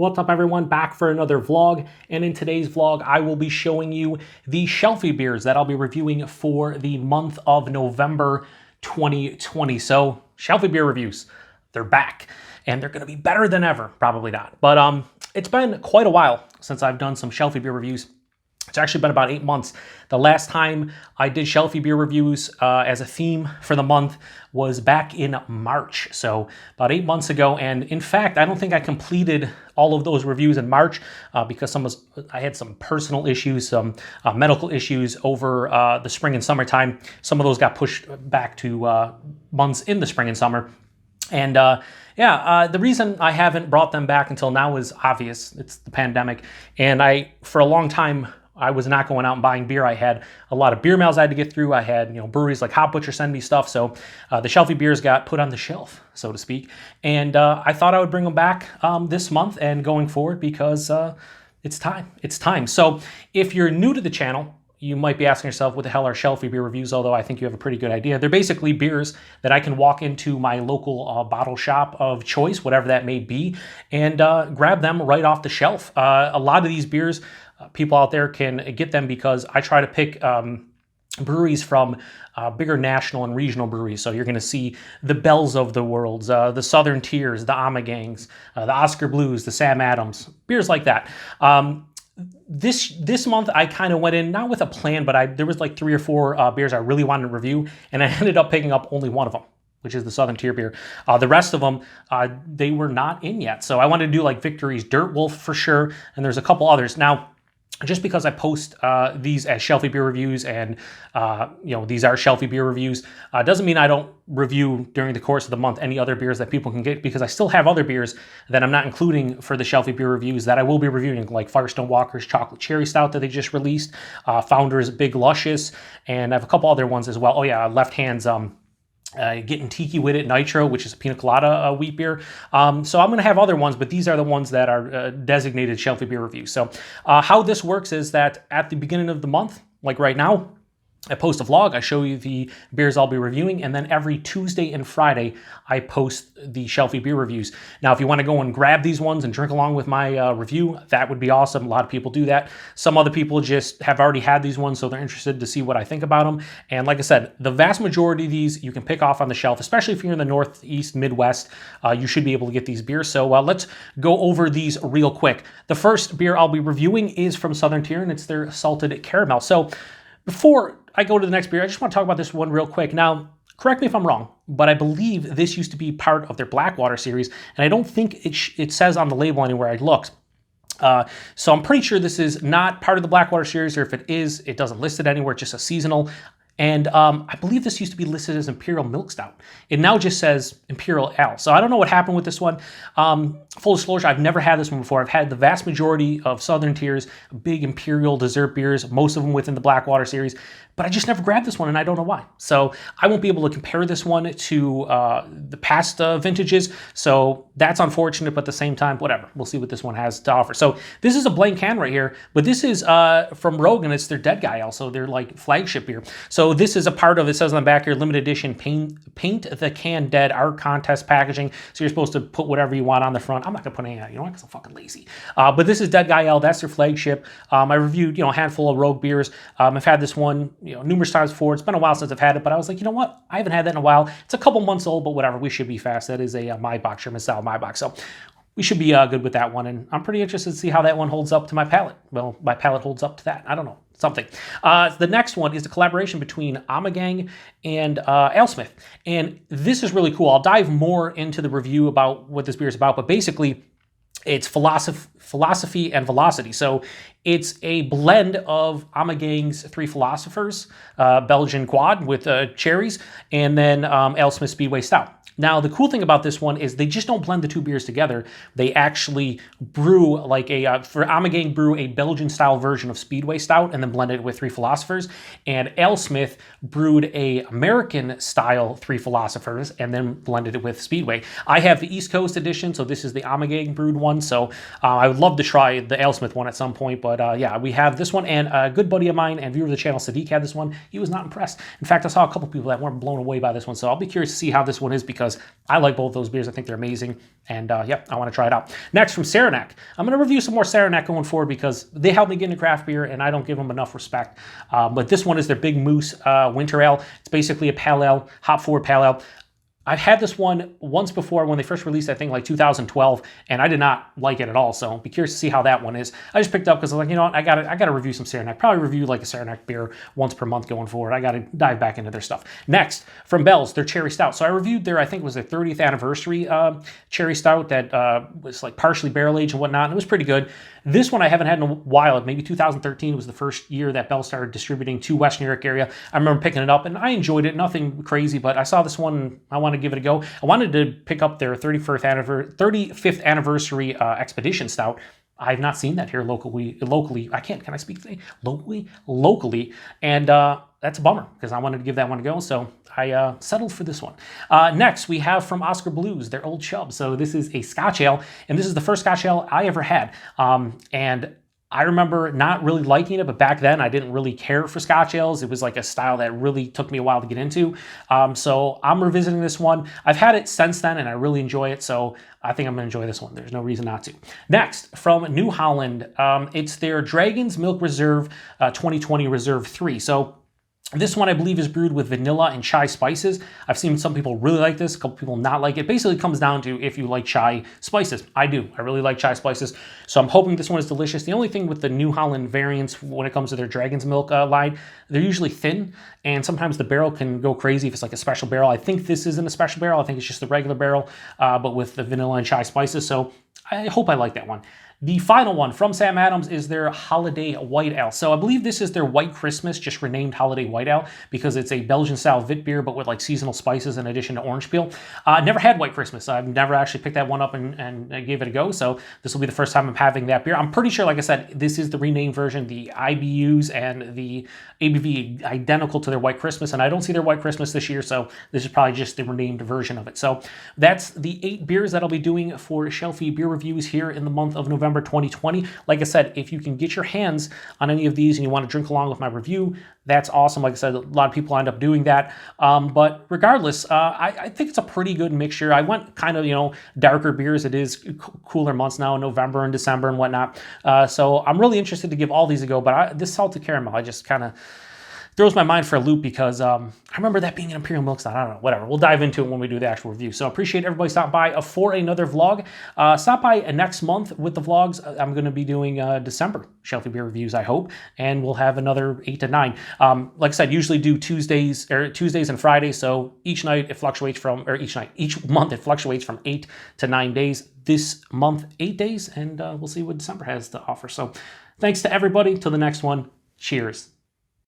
What's up everyone, back for another vlog, and in today's vlog I will be showing you the Shelfie beers that I'll be reviewing for the month of November 2020. So Shelfie beer reviews, they're back and they're gonna be better than ever, probably not. But it's been quite a while since I've done some Shelfie beer reviews. It's actually been about 8 months. The last time I did Shelfie beer reviews as a theme for the month was back in March. So about 8 months ago. And in fact, I don't think I completed all of those reviews in March because I had some personal issues, some medical issues over the spring and summertime. Some of those got pushed back to months in the spring and summer. And the reason I haven't brought them back until now is obvious. It's the pandemic. And for a long time, I was not going out and buying beer. I had a lot of beer mails I had to get through. I had, breweries like Hop Butcher send me stuff. So the Shelfie beers got put on the shelf, so to speak. And I thought I would bring them back this month and going forward because it's time. It's time. So if you're new to the channel, you might be asking yourself, what the hell are Shelfie beer reviews? Although I think you have a pretty good idea. They're basically beers that I can walk into my local bottle shop of choice, whatever that may be, and grab them right off the shelf. A lot of these beers, people out there can get them because I try to pick breweries from bigger national and regional breweries. So you're going to see the Bells of the Worlds, the Southern Tiers, the Amagangs, the Oscar Blues, the Sam Adams, beers like that. This month I kind of went in, not with a plan, but there was like 3 or 4 beers I really wanted to review, and I ended up picking up only one of them, which is the Southern Tier beer. The rest of them, they were not in yet. So I wanted to do like Victory's Dirt Wolf for sure, and there's a couple others. Now, just because I post these as Shelfie beer reviews and, these are Shelfie beer reviews, doesn't mean I don't review during the course of the month any other beers that people can get, because I still have other beers that I'm not including for the Shelfie beer reviews that I will be reviewing, like Firestone Walker's Chocolate Cherry Stout that they just released, Founder's Big Luscious, and I have a couple other ones as well. Oh yeah, Left Hand's Getting Tiki With It Nitro, which is a pina colada wheat beer. So I'm going to have other ones, but these are the ones that are designated Shelfie beer reviews. So how this works is that at the beginning of the month, like right now, I post a vlog, I show you the beers I'll be reviewing, and then every Tuesday and Friday, I post the Shelfie beer reviews. Now, if you want to go and grab these ones and drink along with my review, that would be awesome. A lot of people do that. Some other people just have already had these ones, so they're interested to see what I think about them. And like I said, the vast majority of these you can pick off on the shelf, especially if you're in the Northeast, Midwest, you should be able to get these beers. So let's go over these real quick. The first beer I'll be reviewing is from Southern Tier, and it's their Salted Caramel. So before I go to the next beer, I just want to talk about this one real quick. Now, correct me if I'm wrong, but I believe this used to be part of their Blackwater series, and I don't think it says on the label anywhere I looked. So I'm pretty sure this is not part of the Blackwater series, or if it is, it doesn't list it anywhere, it's just a seasonal. And I believe this used to be listed as Imperial Milk Stout. It now just says Imperial Ale. So I don't know what happened with this one. Full disclosure, I've never had this one before. I've had the vast majority of Southern Tiers, big Imperial dessert beers, most of them within the Blackwater series, but I just never grabbed this one, and I don't know why. So I won't be able to compare this one to the past vintages, so that's unfortunate, but at the same time, whatever. We'll see what this one has to offer. So this is a blank can right here, but this is from Rogue, and it's their Dead Guy also, their like flagship beer. So this is a part of, it says on the back here, limited edition paint the can dead art contest packaging. So you're supposed to put whatever you want on the front. I'm not gonna put any, because I'm fucking lazy. But this is Dead Guy Ale, that's their flagship. I reviewed, a handful of Rogue beers. I've had this one, numerous times before. It's been a while since I've had it, but I was like, you know what? I haven't had that in a while. It's a couple months old, but whatever. We should be fast. That is a my box, Sherman style my box. So we should be good with that one, and I'm pretty interested to see how that one holds up to my palate. Well, my palate holds up to that. I don't know. Something. The next one is the collaboration between Amagang and AleSmith, and this is really cool. I'll dive more into the review about what this beer is about, but basically, it's philosophy and velocity. So it's a blend of Amagang's 3 Philosophers, Belgian Quad with cherries, and then AleSmith Speedway Stout. Now, the cool thing about this one is they just don't blend the 2 beers together. They actually brew like for Amagang, brew a Belgian-style version of Speedway Stout and then blend it with 3 Philosophers. And AleSmith brewed a American-style 3 Philosophers and then blended it with Speedway. I have the East Coast edition, so this is the Amagang brewed one. So I would love to try the AleSmith one at some point, but But yeah, we have this one, and a good buddy of mine and viewer of the channel, Sadiq, had this one. He was not impressed. In fact, I saw a couple people that weren't blown away by this one, so I'll be curious to see how this one is because I like both those beers. I think they're amazing, and yep, I want to try it out. Next, from Saranac. I'm going to review some more Saranac going forward because they helped me get into craft beer, and I don't give them enough respect. But this one is their Big Moose Winter Ale. It's basically a pale ale, hop-forward pale ale. I've had this one once before when they first released, I think like 2012, and I did not like it at all. So be curious to see how that one is. I just picked up because I was like, you know what, I gotta review some Saranac. Probably review like a Saranac beer once per month going forward. I gotta dive back into their stuff. Next, from Bell's, their Cherry Stout. So I reviewed their, I think it was their 30th anniversary Cherry Stout that was like partially barrel aged and whatnot. And it was pretty good. This one I haven't had in a while. Maybe 2013 was the first year that Bell started distributing to West New York area. I remember picking it up and I enjoyed it. Nothing crazy, but I saw this one. I want to give it a go. I wanted to pick up their 35th anniversary Expedition Stout. I've not seen that here locally. Can I speak today? Locally. And that's a bummer because I wanted to give that one a go. So I settled for this one. Next, we have from Oscar Blues, their Old Chub. So this is a Scotch Ale, and this is the first Scotch Ale I ever had. And I remember not really liking it, but back then I didn't really care for Scotch ales. It was like a style that really took me a while to get into. So I'm revisiting this one. I've had it since then and I really enjoy it. So I think I'm gonna enjoy this one. There's no reason not to. Next, from New Holland, it's their Dragon's Milk Reserve 2020 Reserve 3. So this one, I believe, is brewed with vanilla and chai spices. I've seen some people really like this, a couple people not like it. Basically, it comes down to if you like chai spices. I do. I really like chai spices. So I'm hoping this one is delicious. The only thing with the New Holland variants when it comes to their Dragon's Milk line, they're usually thin, and sometimes the barrel can go crazy if it's like a special barrel. I think this isn't a special barrel. I think it's just a regular barrel, but with the vanilla and chai spices. So I hope I like that one. The final one from Sam Adams is their Holiday White Ale. So I believe this is their White Christmas, just renamed Holiday White Ale because it's a Belgian-style wit beer, but with like seasonal spices in addition to orange peel. Never had White Christmas. I've never actually picked that one up and gave it a go. So this will be the first time I'm having that beer. I'm pretty sure, like I said, this is the renamed version. The IBUs and the ABV identical to their White Christmas, and I don't see their White Christmas this year, so this is probably just the renamed version of it. So that's the 8 beers that I'll be doing for Shelfie beer reviews here in the month of November 2020. Like I said, if you can get your hands on any of these and you want to drink along with my review, that's awesome. Like I said, a lot of people end up doing that. But regardless, I think it's a pretty good mixture. I went kind of, darker beers. It is cooler months now, November and December and whatnot. So I'm really interested to give all these a go. But this salted caramel, I just kind of throws my mind for a loop because I remember that being an Imperial Milk Stout. I don't know, whatever. We'll dive into it when we do the actual review. So appreciate everybody stopping by for another vlog. Stop by next month with the vlogs. I'm going to be doing December Shelfie beer reviews, I hope, and we'll have another 8 to 9. Like I said, usually do Tuesdays and Fridays. So each month it fluctuates from 8 to 9 days. This month, 8 days, and we'll see what December has to offer. So thanks to everybody. Till the next one. Cheers.